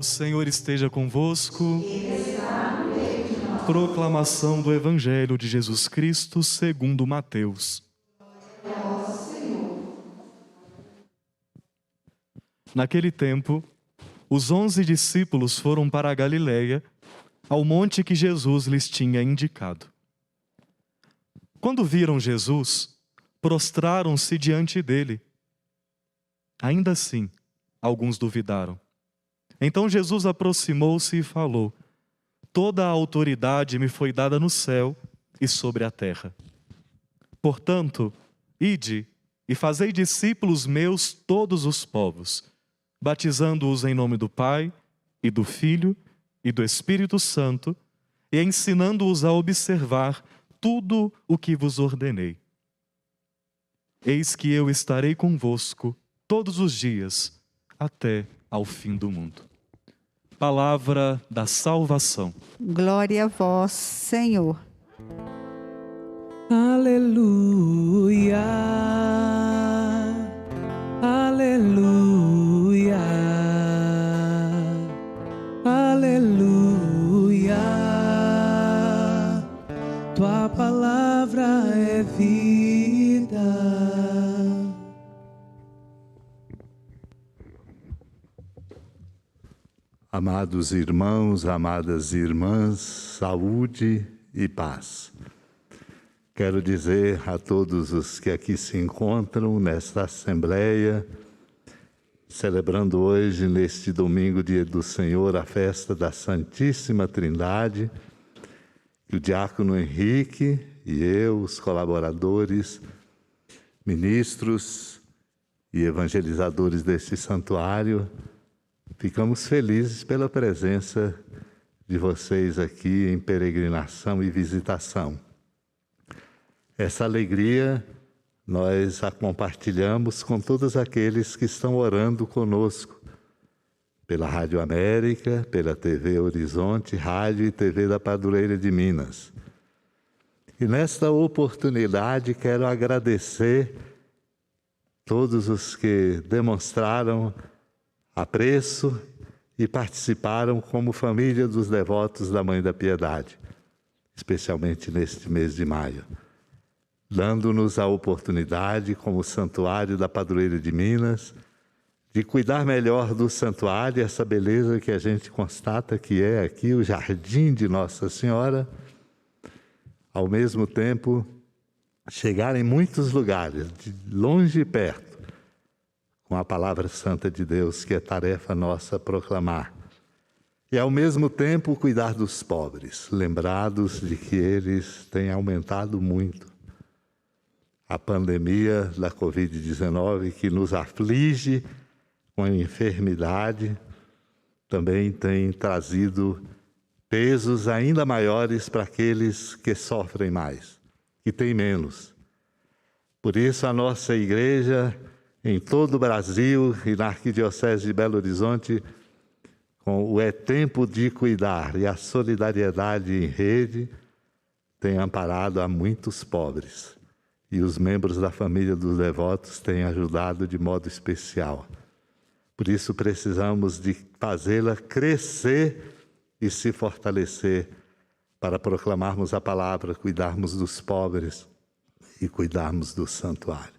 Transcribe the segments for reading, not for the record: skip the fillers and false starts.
O Senhor esteja convosco. Proclamação do Evangelho de Jesus Cristo segundo Mateus. Naquele tempo, os 11 discípulos foram para a Galileia, ao monte que Jesus lhes tinha indicado. Quando viram Jesus, prostraram-se diante dele. Ainda assim, alguns duvidaram. Então Jesus aproximou-se e falou: Toda a autoridade me foi dada no céu e sobre a terra. Portanto, ide e fazei discípulos meus todos os povos, batizando-os em nome do Pai, e do Filho, e do Espírito Santo, e ensinando-os a observar tudo o que vos ordenei. Eis que eu estarei convosco todos os dias, até ao fim do mundo. Palavra da salvação. Glória a vós, Senhor. Aleluia, aleluia, aleluia. Tua palavra é vida. Amados irmãos, amadas irmãs, saúde e paz. Quero dizer a todos os que aqui se encontram nesta Assembleia, celebrando hoje, neste domingo, dia do Senhor, a festa da Santíssima Trindade, que o diácono Henrique e eu, os colaboradores, ministros e evangelizadores deste santuário, ficamos felizes pela presença de vocês aqui em peregrinação e visitação. Essa alegria nós a compartilhamos com todos aqueles que estão orando conosco, pela Rádio América, pela TV Horizonte, Rádio e TV da Padroeira de Minas. E nesta oportunidade quero agradecer todos os que demonstraram apreço e participaram como família dos devotos da Mãe da Piedade, especialmente neste mês de maio, dando-nos a oportunidade, como Santuário da Padroeira de Minas, de cuidar melhor do santuário, essa beleza que a gente constata que é aqui o Jardim de Nossa Senhora, ao mesmo tempo chegar em muitos lugares, de longe e perto, com a palavra santa de Deus, que é tarefa nossa proclamar. E, ao mesmo tempo, cuidar dos pobres, lembrados de que eles têm aumentado muito. A pandemia da Covid-19, que nos aflige com a enfermidade, também tem trazido pesos ainda maiores para aqueles que sofrem mais, que têm menos. Por isso, a nossa igreja, em todo o Brasil e na Arquidiocese de Belo Horizonte, com o É Tempo de Cuidar e a solidariedade em rede, tem amparado a muitos pobres. E os membros da família dos devotos têm ajudado de modo especial. Por isso precisamos de fazê-la crescer e se fortalecer para proclamarmos a palavra, cuidarmos dos pobres e cuidarmos do santuário.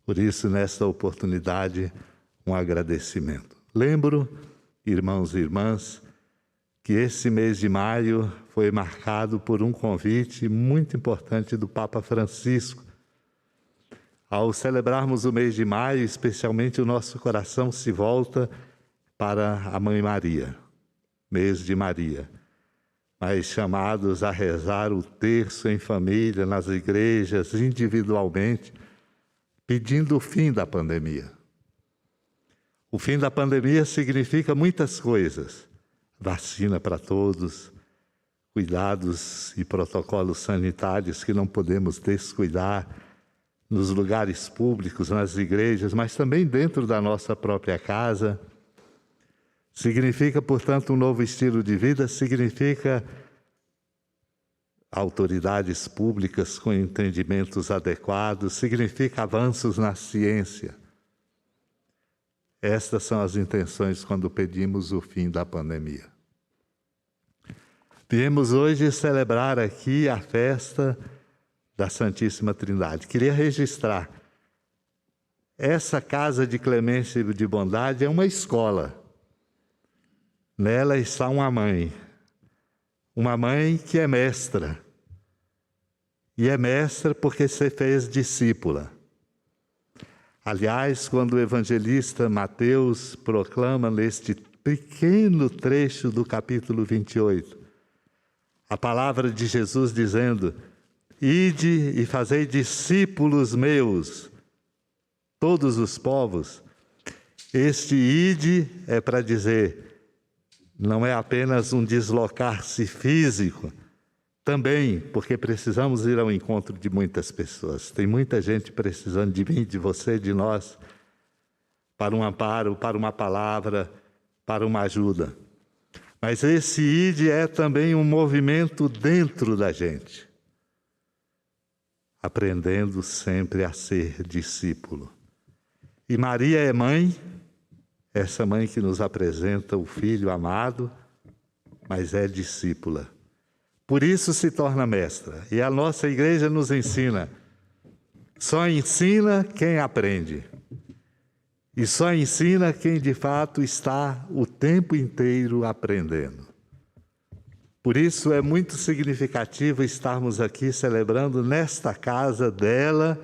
Por isso, nesta oportunidade, um agradecimento. Lembro, irmãos e irmãs, que esse mês de maio foi marcado por um convite muito importante do Papa Francisco. Ao celebrarmos o mês de maio, especialmente o nosso coração se volta para a Mãe Maria, mês de Maria. Mas chamados a rezar o terço em família, nas igrejas, individualmente, pedindo o fim da pandemia. O fim da pandemia significa muitas coisas. Vacina para todos, cuidados e protocolos sanitários que não podemos descuidar nos lugares públicos, nas igrejas, mas também dentro da nossa própria casa. Significa, portanto, um novo estilo de vida, significa autoridades públicas com entendimentos adequados, significa avanços na ciência. Estas são as intenções quando pedimos o fim da pandemia. Viemos hoje celebrar aqui a festa da Santíssima Trindade. Queria registrar, essa casa de clemência e de bondade é uma escola. Nela está uma mãe que é mestra. E é mestra porque se fez discípula. Aliás, quando o evangelista Mateus proclama neste pequeno trecho do capítulo 28, a palavra de Jesus dizendo: ide e fazei discípulos meus, todos os povos. Este ide é para dizer, não é apenas um deslocar-se físico, também porque precisamos ir ao encontro de muitas pessoas. Tem muita gente precisando de mim, de você, de nós, para um amparo, para uma palavra, para uma ajuda. Mas esse ide é também um movimento dentro da gente, aprendendo sempre a ser discípulo. E Maria é mãe, essa mãe que nos apresenta o Filho amado, mas é discípula. Por isso se torna mestra. E a nossa igreja nos ensina, só ensina quem aprende. E só ensina quem de fato está o tempo inteiro aprendendo. Por isso é muito significativo estarmos aqui celebrando nesta casa dela,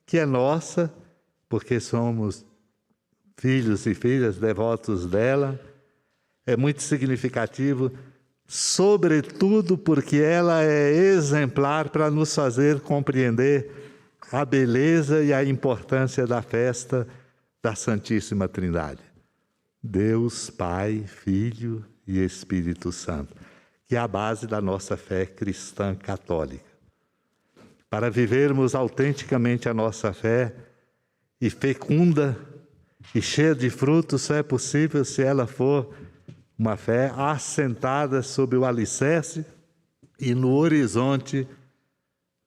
que é nossa, porque somos filhos e filhas devotos dela. É muito significativo, sobretudo porque ela é exemplar para nos fazer compreender a beleza e a importância da festa da Santíssima Trindade. Deus, Pai, Filho e Espírito Santo, que é a base da nossa fé cristã católica. Para vivermos autenticamente a nossa fé e fecunda e cheia de frutos, só é possível se ela for uma fé assentada sob o alicerce e no horizonte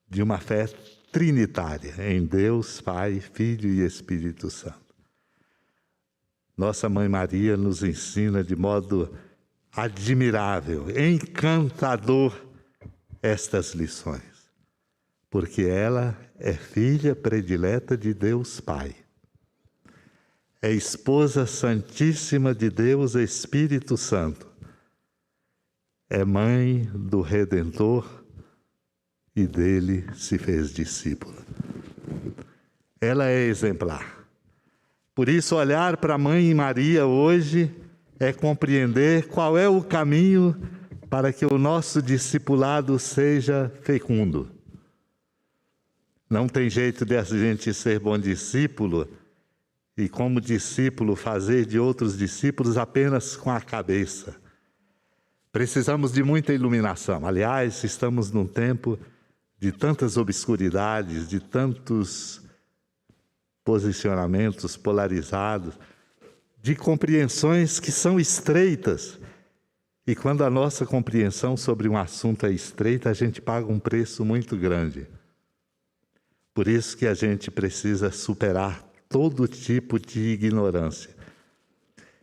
de uma fé trinitária, em Deus, Pai, Filho e Espírito Santo. Nossa Mãe Maria nos ensina de modo admirável, encantador, estas lições, porque ela é filha predileta de Deus Pai. É esposa santíssima de Deus Espírito Santo. É mãe do Redentor e dele se fez discípula. Ela é exemplar. Por isso, olhar para a Mãe Maria hoje é compreender qual é o caminho para que o nosso discipulado seja fecundo. Não tem jeito de a gente ser bom discípulo e, como discípulo, fazer de outros discípulos apenas com a cabeça. Precisamos de muita iluminação. Aliás, estamos num tempo de tantas obscuridades, de tantos posicionamentos polarizados, de compreensões que são estreitas. E quando a nossa compreensão sobre um assunto é estreita, a gente paga um preço muito grande. Por isso que a gente precisa superar todo tipo de ignorância.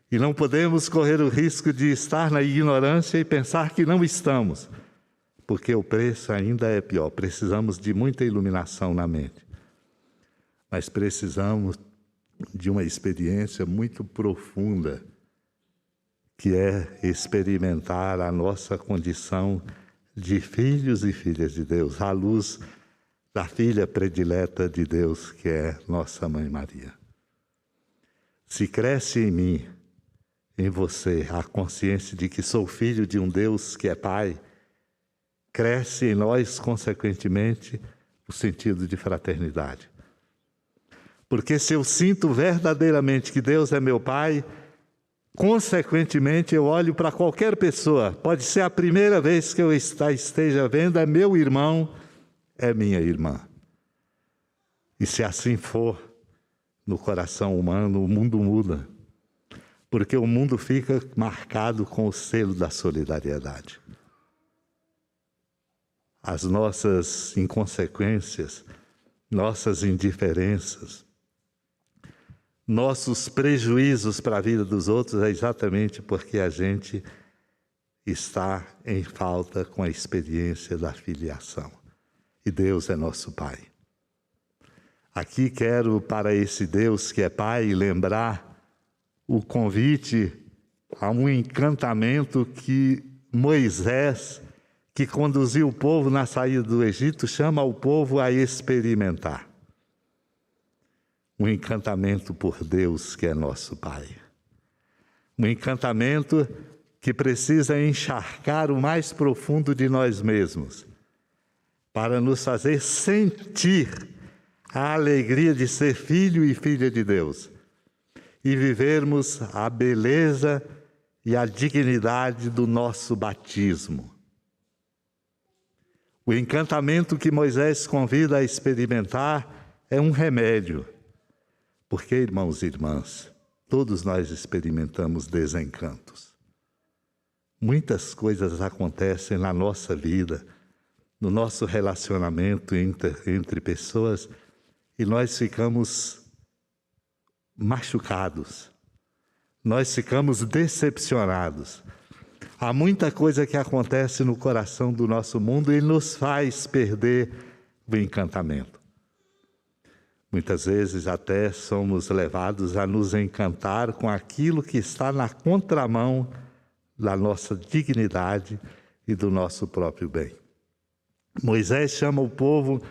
E não podemos correr o risco de estar na ignorância e pensar que não estamos, porque o preço ainda é pior. Precisamos de muita iluminação na mente. Mas precisamos de uma experiência muito profunda, que é experimentar a nossa condição de filhos e filhas de Deus, à luz da filha predileta de Deus, que é nossa Mãe Maria. Se cresce em mim, em você, a consciência de que sou filho de um Deus que é Pai, cresce em nós, consequentemente, o sentido de fraternidade. Porque se eu sinto verdadeiramente que Deus é meu Pai, consequentemente eu olho para qualquer pessoa, pode ser a primeira vez que eu esteja vendo, é meu irmão, é minha irmã. E se assim for, no coração humano, o mundo muda. Porque o mundo fica marcado com o selo da solidariedade. As nossas inconsequências, nossas indiferenças, nossos prejuízos para a vida dos outros é exatamente porque a gente está em falta com a experiência da filiação. E Deus é nosso Pai. Aqui quero, para esse Deus que é Pai, lembrar o convite a um encantamento que Moisés, que conduziu o povo na saída do Egito, chama o povo a experimentar. Um encantamento por Deus que é nosso Pai. Um encantamento que precisa encharcar o mais profundo de nós mesmos, para nos fazer sentir a alegria de ser filho e filha de Deus e vivermos a beleza e a dignidade do nosso batismo. O encantamento que Moisés convida a experimentar é um remédio, porque, irmãos e irmãs, todos nós experimentamos desencantos. Muitas coisas acontecem na nossa vida, no nosso relacionamento entre pessoas, e nós ficamos machucados, nós ficamos decepcionados. Há muita coisa que acontece no coração do nosso mundo e nos faz perder o encantamento. Muitas vezes até somos levados a nos encantar com aquilo que está na contramão da nossa dignidade e do nosso próprio bem. Moisés chama o povo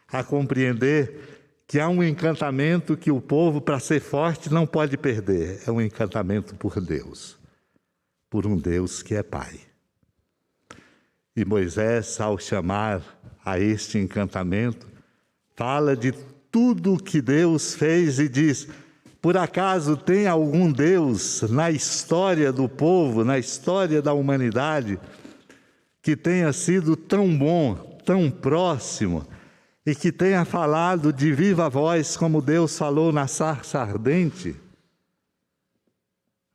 a compreender que há um encantamento que o povo, para ser forte, não pode perder. É um encantamento por Deus, por um Deus que é Pai. E Moisés, ao chamar a este encantamento, fala de tudo que Deus fez e diz: por acaso tem algum Deus na história do povo, na história da humanidade, que tenha sido tão bom, tão próximo, e que tenha falado de viva voz como Deus falou na sarça ardente?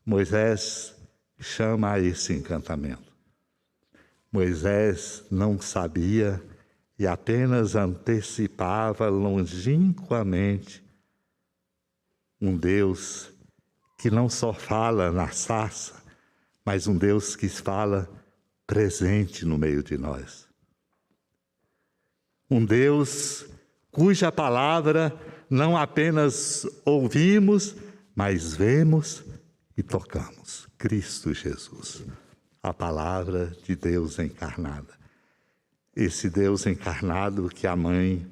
Moisés chama a esse encantamento. Moisés não sabia e apenas antecipava longínquamente um Deus que não só fala na sarça, mas um Deus que fala presente no meio de nós. Um Deus cuja palavra não apenas ouvimos, mas vemos e tocamos. Cristo Jesus, a palavra de Deus encarnada. Esse Deus encarnado que a mãe,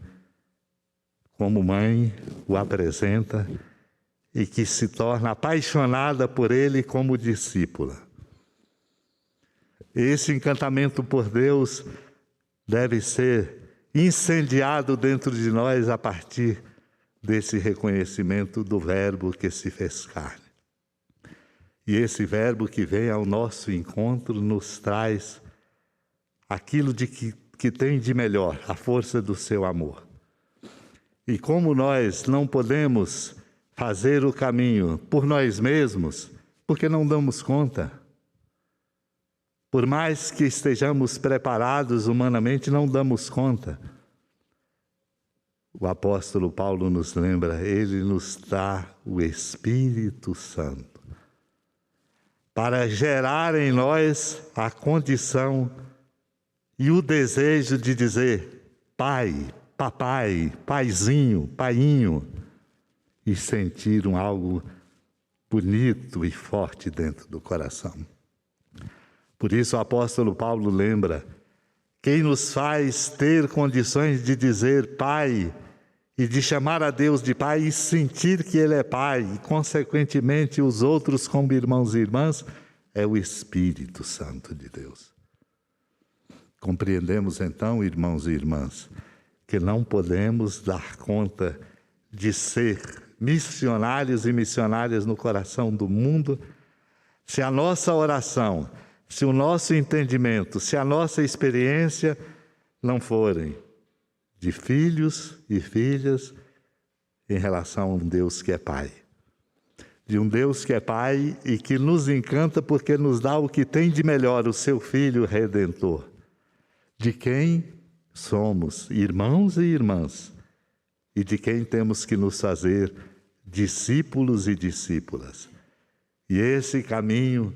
como mãe, o apresenta e que se torna apaixonada por ele como discípula. Esse encantamento por Deus deve ser incendiado dentro de nós a partir desse reconhecimento do Verbo que se fez carne. E esse Verbo que vem ao nosso encontro nos traz aquilo que tem de melhor, a força do seu amor. E como nós não podemos fazer o caminho por nós mesmos, porque não damos conta, por mais que estejamos preparados humanamente, não damos conta. O apóstolo Paulo nos lembra, ele nos dá o Espírito Santo para gerar em nós a condição e o desejo de dizer pai, papai, paizinho, painho, e sentir algo bonito e forte dentro do coração. Por isso o apóstolo Paulo lembra: quem nos faz ter condições de dizer Pai e de chamar a Deus de Pai e sentir que Ele é Pai e, consequentemente, os outros como irmãos e irmãs, é o Espírito Santo de Deus. Compreendemos então, irmãos e irmãs, que não podemos dar conta de ser missionários e missionárias no coração do mundo se a nossa oração, se o nosso entendimento, se a nossa experiência não forem de filhos e filhas em relação a um Deus que é Pai. De um Deus que é Pai e que nos encanta porque nos dá o que tem de melhor, o seu Filho Redentor, de quem somos irmãos e irmãs e de quem temos que nos fazer discípulos e discípulas. E esse caminho,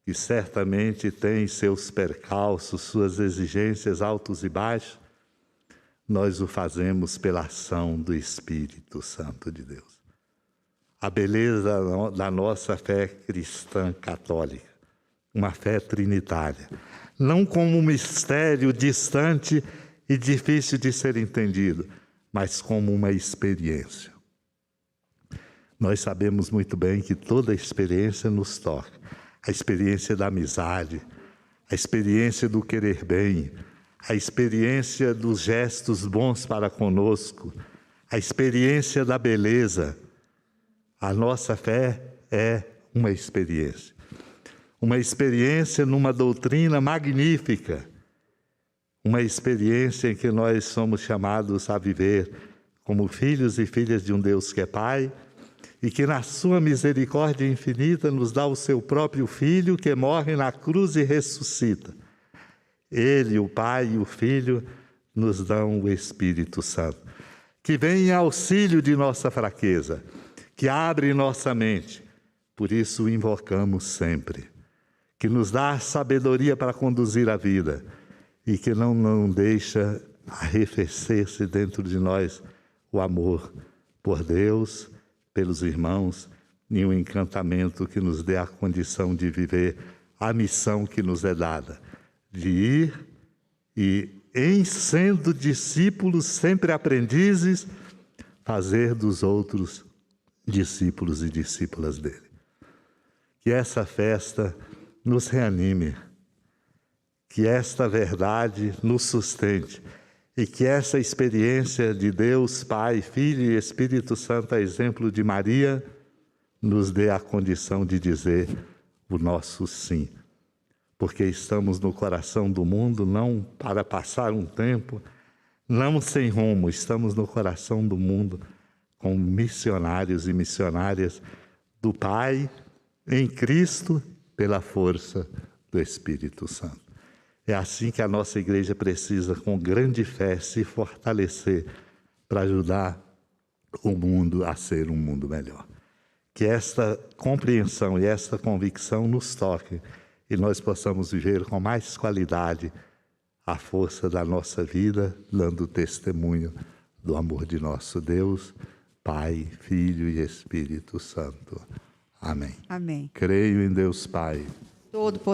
que certamente tem seus percalços, suas exigências altos e baixos, nós o fazemos pela ação do Espírito Santo de Deus. A beleza da nossa fé cristã católica, uma fé trinitária, não como um mistério distante e difícil de ser entendido, mas como uma experiência. Nós sabemos muito bem que toda experiência nos toca. A experiência da amizade, a experiência do querer bem, a experiência dos gestos bons para conosco, a experiência da beleza. A nossa fé é uma experiência. Uma experiência numa doutrina magnífica. Uma experiência em que nós somos chamados a viver como filhos e filhas de um Deus que é Pai, e que na sua misericórdia infinita nos dá o seu próprio Filho, que morre na cruz e ressuscita. Ele, o Pai e o Filho, nos dão o Espírito Santo, que vem em auxílio de nossa fraqueza, que abre nossa mente. Por isso o invocamos sempre, que nos dá sabedoria para conduzir a vida e que não deixa arrefecer-se dentro de nós o amor por Deus, pelos irmãos, e um encantamento que nos dê a condição de viver a missão que nos é dada, de ir e, em sendo discípulos, sempre aprendizes, fazer dos outros discípulos e discípulas dele. Que essa festa nos reanime, que esta verdade nos sustente, e que essa experiência de Deus, Pai, Filho e Espírito Santo, a exemplo de Maria, nos dê a condição de dizer o nosso sim. Porque estamos no coração do mundo, não para passar um tempo, não sem rumo, estamos no coração do mundo, como missionários e missionárias do Pai, em Cristo, pela força do Espírito Santo. É assim que a nossa igreja precisa, com grande fé, se fortalecer para ajudar o mundo a ser um mundo melhor. Que esta compreensão e esta convicção nos toque e nós possamos viver com mais qualidade a força da nossa vida, dando testemunho do amor de nosso Deus, Pai, Filho e Espírito Santo. Amém. Amém. Creio em Deus Pai, Todo-Poderoso.